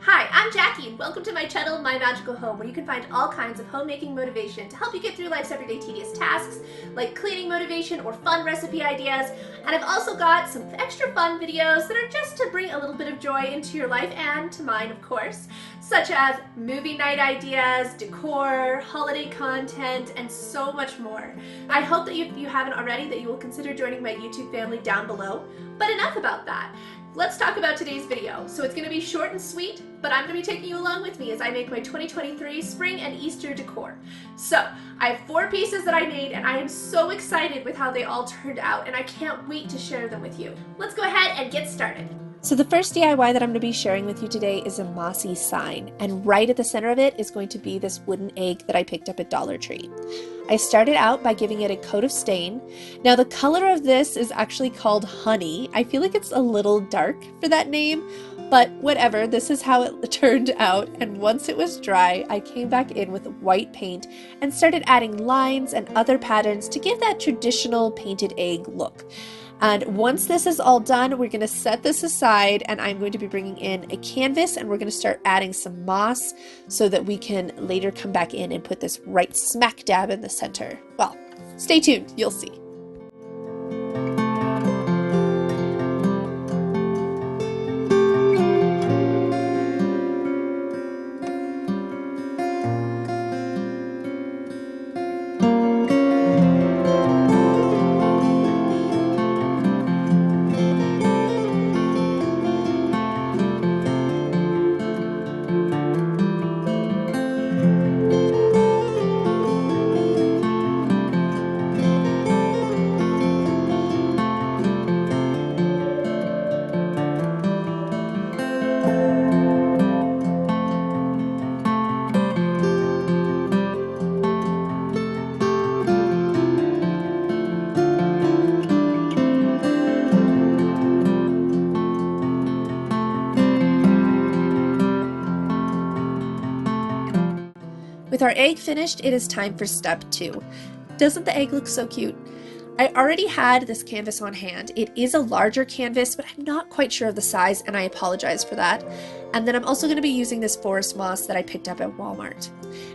Hi, I'm Jackie and welcome to my channel, My Magical Home, where you can find all kinds of homemaking motivation to help you get through life's everyday tedious tasks, like cleaning motivation or fun recipe ideas. And I've also got some extra fun videos that are just to bring a little bit of joy into your life and to mine, of course, such as movie night ideas, decor, holiday content, and so much more. I hope that if you haven't already, that you will consider joining my YouTube family down below. But enough about that. Let's talk about today's video. So it's going to be short and sweet, but I'm going to be taking you along with me as I make my 2023 spring and Easter decor. So I have 4 pieces that I made and I am so excited with how they all turned out and I can't wait to share them with you. Let's go ahead and get started. So the first DIY that I'm going to be sharing with you today is a Mossy Sign, and right at the center of it is going to be this wooden egg that I picked up at Dollar Tree. I started out by giving it a coat of stain. Now the color of this is actually called Honey. I feel like it's a little dark for that name, but whatever, this is how it turned out. And once it was dry, I came back in with white paint and started adding lines and other patterns to give that traditional painted egg look. And once this is all done, we're going to set this aside and I'm going to be bringing in a canvas and we're going to start adding some moss so that we can later come back in and put this right smack dab in the center. Well, stay tuned, you'll see. With our egg finished, it is time for step 2. Doesn't the egg look so cute? I already had this canvas on hand. It is a larger canvas, but I'm not quite sure of the size, and I apologize for that. And then I'm also going to be using this forest moss that I picked up at Walmart.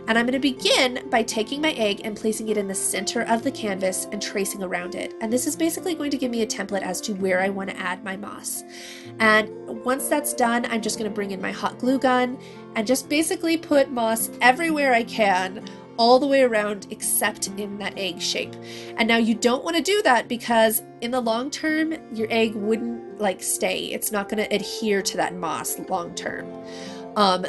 And I'm going to begin by taking my egg and placing it in the center of the canvas and tracing around it. And this is basically going to give me a template as to where I want to add my moss. And once that's done, I'm just going to bring in my hot glue gun and just basically put moss everywhere I can, all the way around except in that egg shape. And now you don't want to do that because in the long term, your egg wouldn't stay. It's not going to adhere to that moss long term.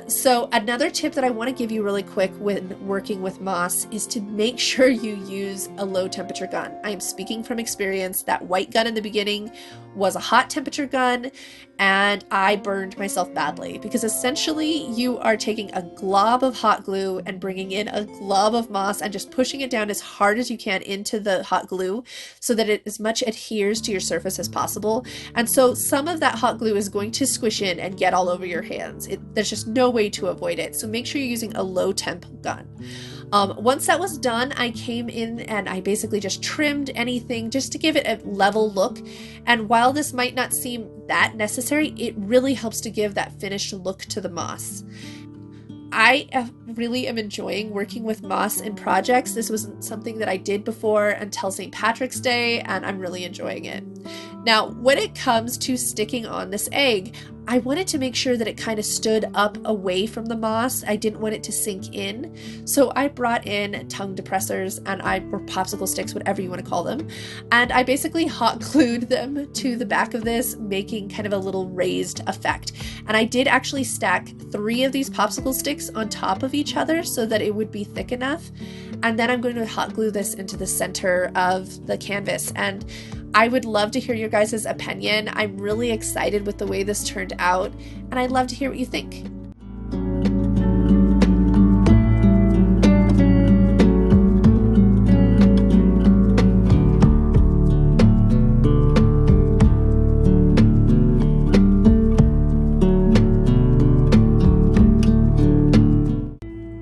So another tip that I want to give you really quick when working with moss is to make sure you use a low temperature gun. I am speaking from experience. That white gun in the beginning was a hot temperature gun and I burned myself badly because essentially you are taking a glob of hot glue and bringing in a glob of moss and just pushing it down as hard as you can into the hot glue so that it as much adheres to your surface as possible. And so some of that hot glue is going to squish in and get all over your hands. There's just no way to avoid it. So make sure you're using a low temp gun. Once that was done, I came in and I basically just trimmed anything just to give it a level look. And while this might not seem that necessary, it really helps to give that finished look to the moss. I really am enjoying working with moss in projects. This wasn't something that I did before until St. Patrick's Day, and I'm really enjoying it. Now, when it comes to sticking on this egg, I wanted to make sure that it kind of stood up away from the moss. I didn't want it to sink in. So I brought in tongue depressors or popsicle sticks, whatever you want to call them. And I basically hot glued them to the back of this, making kind of a little raised effect. And I did actually stack 3 of these popsicle sticks on top of each other so that it would be thick enough. And then I'm going to hot glue this into the center of the canvas. And I would love to hear your guys' opinion. I'm really excited with the way this turned out, and I'd love to hear what you think.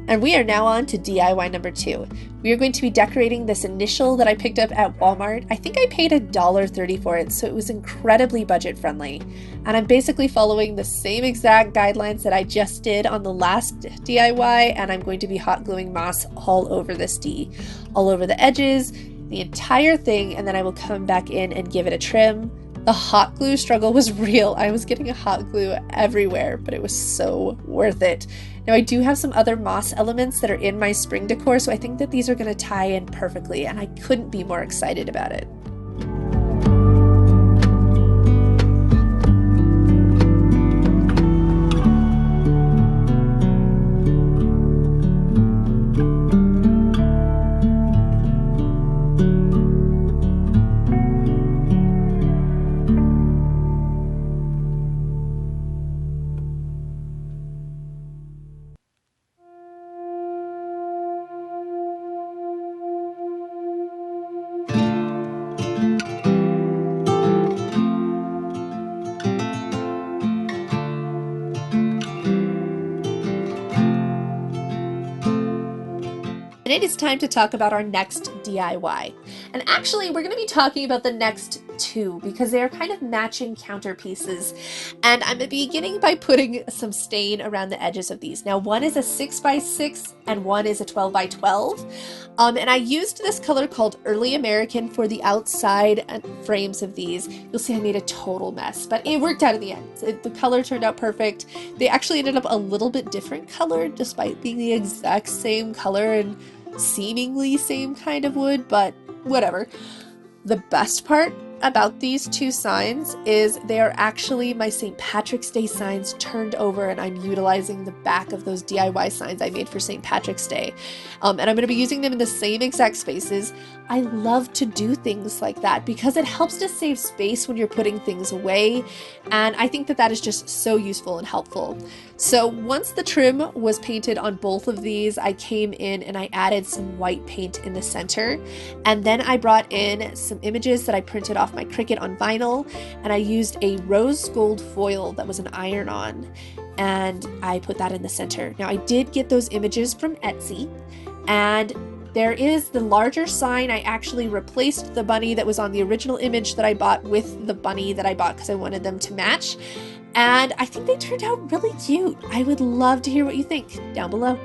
And we are now on to DIY number 2. We are going to be decorating this initial that I picked up at Walmart. I think I paid $1.30 for it, so it was incredibly budget friendly. And I'm basically following the same exact guidelines that I just did on the last DIY, and I'm going to be hot gluing moss all over this D, all over the edges, the entire thing, and then I will come back in and give it a trim. The hot glue struggle was real. I was getting a hot glue everywhere, but it was so worth it. Now I do have some other moss elements that are in my spring decor, so I think that these are going to tie in perfectly, and I couldn't be more excited about it. And it is time to talk about our next DIY. And actually, we're going to be talking about the next 2 because they are kind of matching counterpieces. And I'm beginning by putting some stain around the edges of these. Now, one is a 6x6 and one is a 12x12. And I used this color called Early American for the outside frames of these. You'll see I made a total mess, but it worked out in the end. The color turned out perfect. They actually ended up a little bit different color despite being the exact same color and seemingly same kind of wood, but whatever. The best part about these 2 signs is they are actually my St. Patrick's Day signs turned over, and I'm utilizing the back of those DIY signs I made for St. Patrick's Day. And I'm going to be using them in the same exact spaces. I love to do things like that because it helps to save space when you're putting things away, and I think that that is just so useful and helpful. So once the trim was painted on both of these, I came in and I added some white paint in the center, and then I brought in some images that I printed off my Cricut on vinyl, and I used a rose gold foil that was an iron-on, and I put that in the center. Now I did get those images from Etsy, and there is the larger sign. I actually replaced the bunny that was on the original image that I bought with the bunny that I bought because I wanted them to match. And I think they turned out really cute. I would love to hear what you think down below.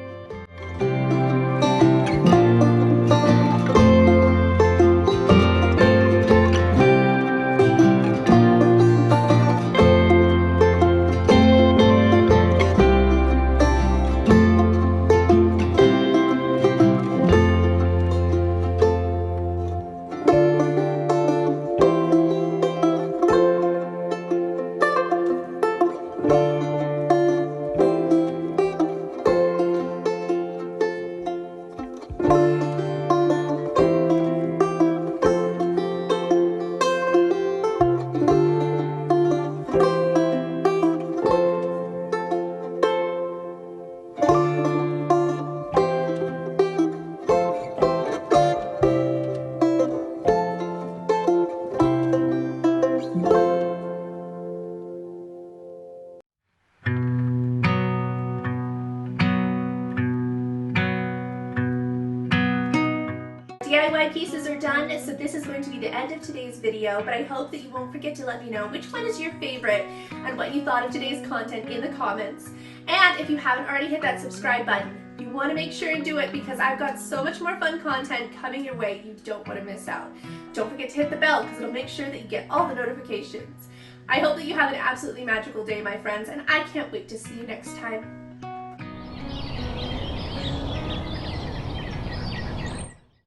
DIY pieces are done, so this is going to be the end of today's video, but I hope that you won't forget to let me know which one is your favorite and what you thought of today's content in the comments. And if you haven't already hit that subscribe button, you want to make sure and do it because I've got so much more fun content coming your way you don't want to miss out. Don't forget to hit the bell because it'll make sure that you get all the notifications. I hope that you have an absolutely magical day, my friends, and I can't wait to see you next time.